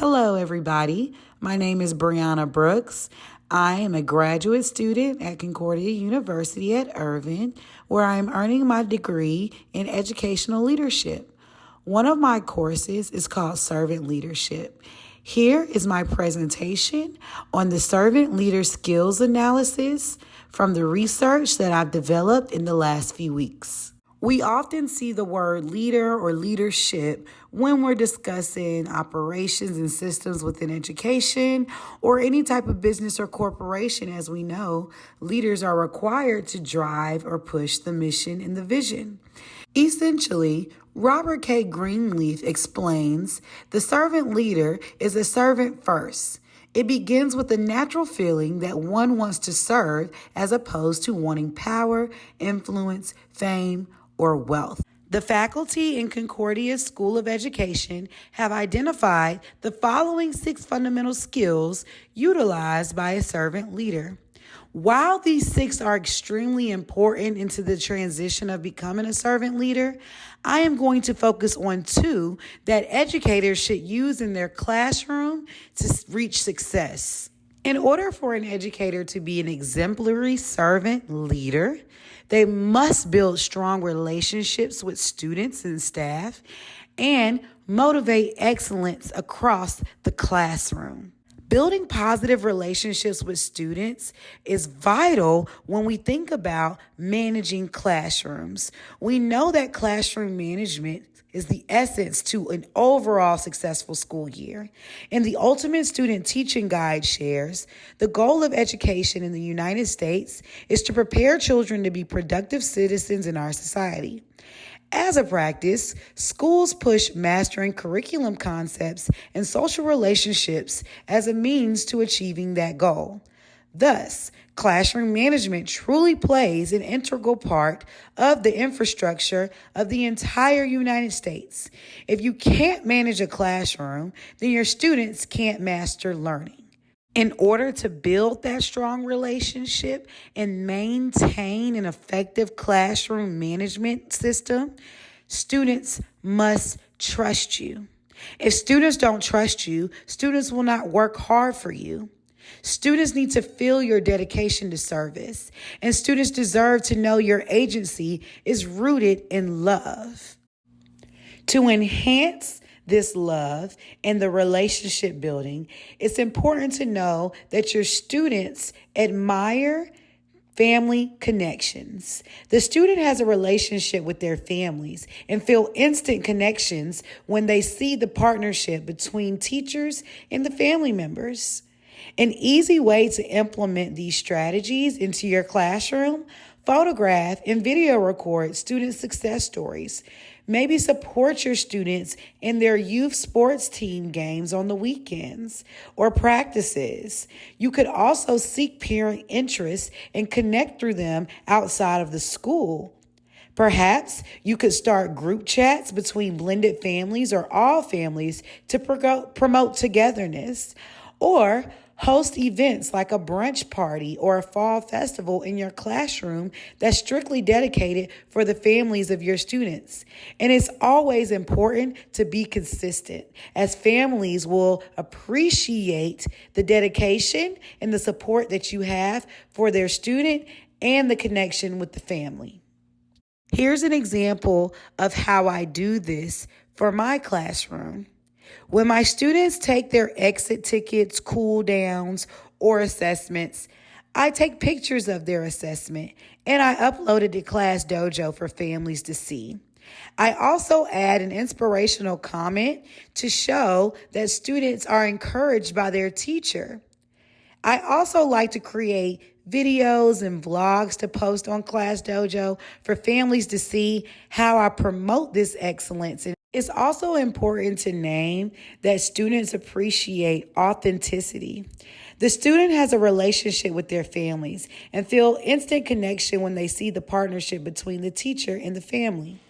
Hello, everybody. My name is Brianna Brooks. I am a graduate student at Concordia University at Irvin, where I am earning my degree in educational leadership. One of my courses is called Servant Leadership. Here is my presentation on the servant leader skills analysis from the research that I've developed in the last few weeks. We often see the word leader or leadership when we're discussing operations and systems within education or any type of business or corporation. As we know, leaders are required to drive or push the mission and the vision. Essentially, Robert K. Greenleaf explains the servant leader is a servant first. It begins with the natural feeling that one wants to serve as opposed to wanting power, influence, fame, or wealth. The faculty in Concordia's School of Education have identified the following 6 fundamental skills utilized by a servant leader. While these 6 are extremely important into the transition of becoming a servant leader, I am going to focus on 2 that educators should use in their classroom to reach success. In order for an educator to be an exemplary servant leader, they must build strong relationships with students and staff and motivate excellence across the classroom. Building positive relationships with students is vital when we think about managing classrooms. We know that classroom management is the essence to an overall successful school year. And the Ultimate Student Teaching Guide shares, the goal of education in the United States is to prepare children to be productive citizens in our society. As a practice, schools push mastering curriculum concepts and social relationships as a means to achieving that goal. Thus, classroom management truly plays an integral part of the infrastructure of the entire United States. If you can't manage a classroom, then your students can't master learning. In order to build that strong relationship and maintain an effective classroom management system, students must trust you. If students don't trust you, students will not work hard for you. Students need to feel your dedication to service, and students deserve to know your agency is rooted in love. To enhance this love and the relationship building, it's important to know that your students admire family connections. The student has a relationship with their families and feel instant connections when they see the partnership between teachers and the family members. An easy way to implement these strategies into your classroom: photograph and video record student success stories. Maybe support your students in their youth sports team games on the weekends or practices. You could also seek parent interest and connect through them outside of the school. Perhaps you could start group chats between blended families or all families to promote togetherness, or host events like a brunch party or a fall festival in your classroom that's strictly dedicated for the families of your students. And it's always important to be consistent, as families will appreciate the dedication and the support that you have for their student and the connection with the family. Here's an example of how I do this for my classroom. When my students take their exit tickets, cool downs, or assessments, I take pictures of their assessment and I upload it to Class Dojo for families to see. I also add an inspirational comment to show that students are encouraged by their teacher. I also like to create videos and vlogs to post on Class Dojo for families to see how I promote this excellence. And it's also important to name that students appreciate authenticity. The student has a relationship with their families and feel instant connection when they see the partnership between the teacher and the family.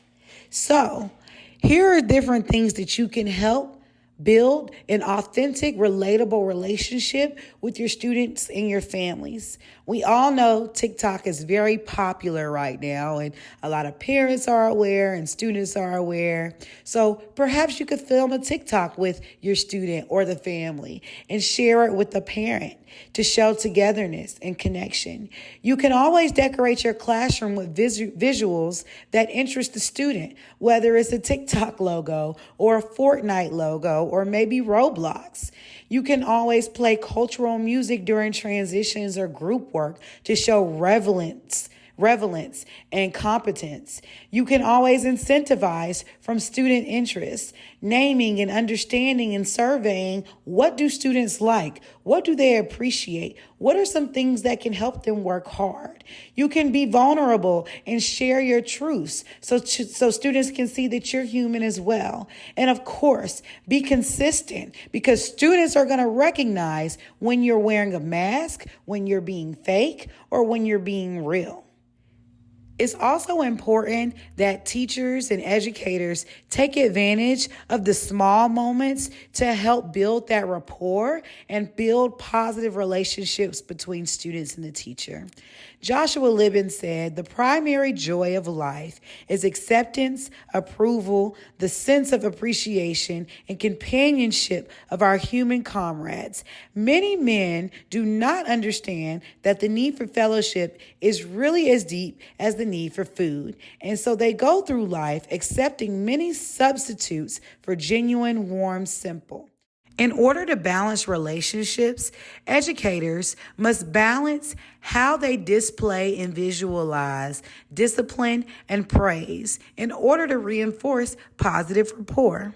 So, here are different things that you can help Build an authentic, relatable relationship with your students and your families. We all know TikTok is very popular right now, and a lot of parents are aware and students are aware. So perhaps you could film a TikTok with your student or the family and share it with the parent to show togetherness and connection. You can always decorate your classroom with visuals that interest the student, whether it's a TikTok logo or a Fortnite logo or maybe Roblox. You can always play cultural music during transitions or group work to show relevance and competence. You can always incentivize from student interests, naming and understanding and surveying what do students like? What do they appreciate? What are some things that can help them work hard? You can be vulnerable and share your truths so students can see that you're human as well. And of course, be consistent because students are going to recognize when you're wearing a mask, when you're being fake, or when you're being real. It's also important that teachers and educators take advantage of the small moments to help build that rapport and build positive relationships between students and the teacher. Joshua Libbon said, "The primary joy of life is acceptance, approval, the sense of appreciation, and companionship of our human comrades. Many men do not understand that the need for fellowship is really as deep as the need for food, and so they go through life accepting many substitutes for genuine, warm, simple." In order to balance relationships, educators must balance how they display and visualize discipline and praise in order to reinforce positive rapport.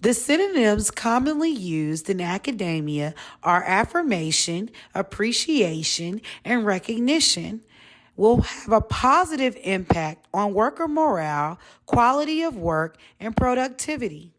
The synonyms commonly used in academia are affirmation, appreciation, and recognition. Will have a positive impact on worker morale, quality of work, and productivity.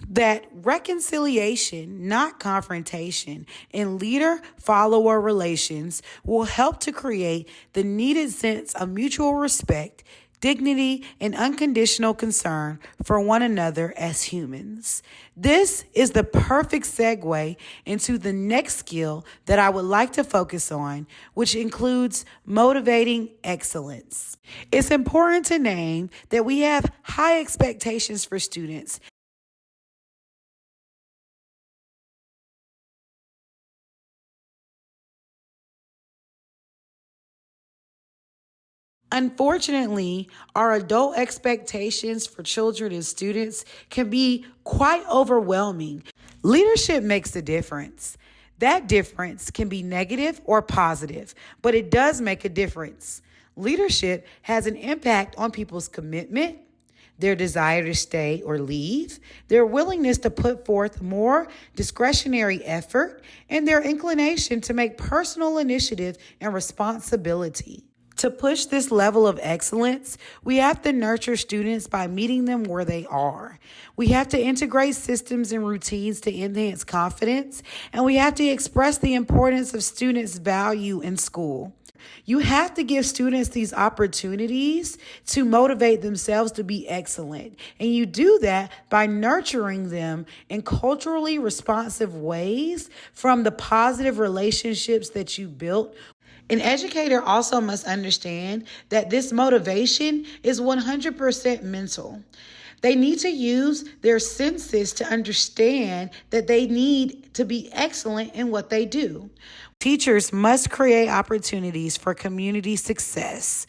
That reconciliation, not confrontation, in leader-follower relations will help to create the needed sense of mutual respect, dignity, and unconditional concern for one another as humans. This is the perfect segue into the next skill that I would like to focus on, which includes motivating excellence. It's important to name that we have high expectations for students. Unfortunately, our adult expectations for children and students can be quite overwhelming. Leadership makes a difference. That difference can be negative or positive, but it does make a difference. Leadership has an impact on people's commitment, their desire to stay or leave, their willingness to put forth more discretionary effort, and their inclination to make personal initiative and responsibility. To push this level of excellence, we have to nurture students by meeting them where they are. We have to integrate systems and routines to enhance confidence, and we have to express the importance of students' value in school. You have to give students these opportunities to motivate themselves to be excellent. And you do that by nurturing them in culturally responsive ways from the positive relationships that you built. An educator also must understand that this motivation is 100% mental. They need to use their senses to understand that they need to be excellent in what they do. Teachers must create opportunities for community success.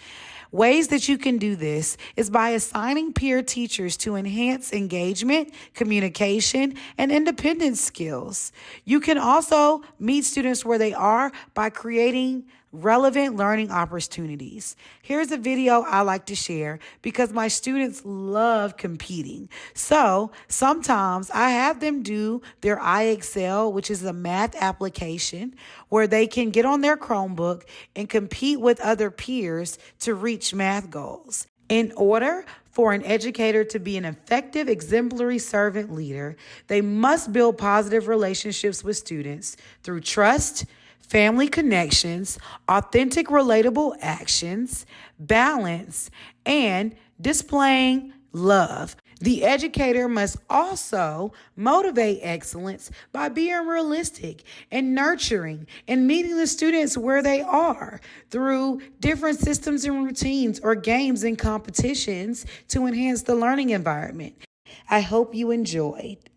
Ways that you can do this is by assigning peer teachers to enhance engagement, communication, and independence skills. You can also meet students where they are by creating relevant learning opportunities. Here's a video I like to share because my students love competing. So sometimes I have them do their iExcel, which is a math application where they can get on their Chromebook and compete with other peers to reach math goals. In order for an educator to be an effective, exemplary servant leader, they must build positive relationships with students through trust, family connections, authentic, relatable actions, balance, and displaying love. The educator must also motivate excellence by being realistic and nurturing and meeting the students where they are through different systems and routines or games and competitions to enhance the learning environment. I hope you enjoyed.